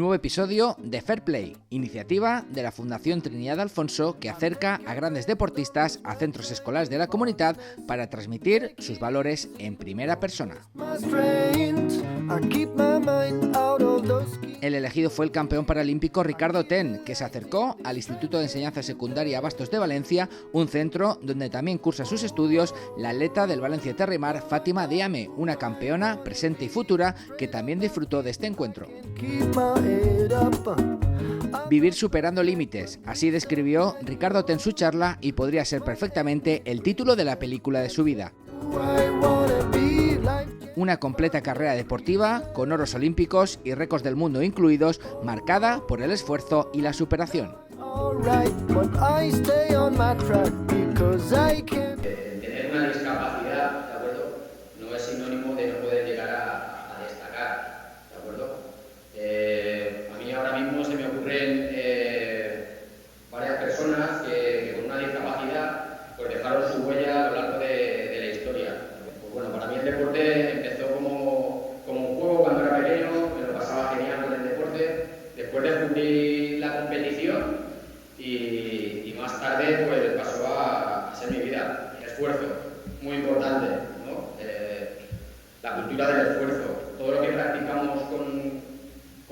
Nuevo episodio de Fair Play, iniciativa de la Fundación Trinidad Alfonso que acerca a grandes deportistas a centros escolares de la comunidad para transmitir sus valores en primera persona. El elegido fue el campeón paralímpico Ricardo Ten, que se acercó al Instituto de Enseñanza Secundaria Bastos de Valencia, un centro donde también cursa sus estudios la atleta del Valencia Terrimar Fátima Diame, una campeona presente y futura que también disfrutó de este encuentro. Vivir superando límites, así describió Ricardo Ten su charla y podría ser perfectamente el título de la película de su vida. Una completa carrera deportiva, con oros olímpicos y récords del mundo incluidos, marcada por el esfuerzo y la superación. Tener una discapacidad, ¿de acuerdo?, no es sinónimo de no poder llegar a destacar, ¿de acuerdo? A mí ahora mismo se me ocurren varias personas que con una discapacidad pues dejaron su huella a lo largo de la historia. Pues bueno, para mí el deporte empezó como un juego cuando era pequeño, me lo pasaba genial con el deporte. Después descubrí la competición y más tarde pues pasó a ser mi vida. El esfuerzo, muy importante, ¿no? La cultura del esfuerzo, todo lo que practicamos con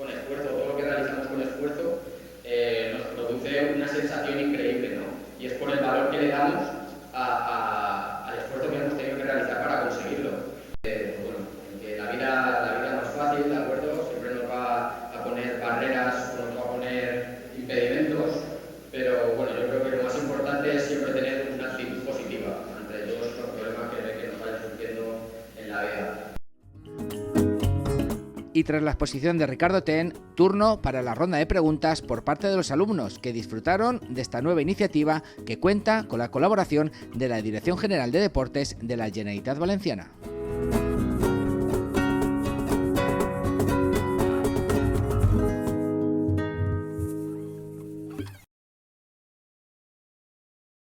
esfuerzo, todo lo que realizamos con esfuerzo nos produce una sensación increíble, ¿no? Y es por el valor que le damos al esfuerzo que hemos tenido que realizar para conseguirlo. Bueno, que la vida no es fácil, ¿de acuerdo? Siempre nos va a poner barreras o nos va a poner impedimentos, pero bueno, yo creo que lo más importante es siempre tener una actitud positiva ante todos los problemas que nos vayan surgiendo en la vida. Y tras la exposición de Ricardo Ten, turno para la ronda de preguntas por parte de los alumnos que disfrutaron de esta nueva iniciativa que cuenta con la colaboración de la Dirección General de Deportes de la Generalitat Valenciana.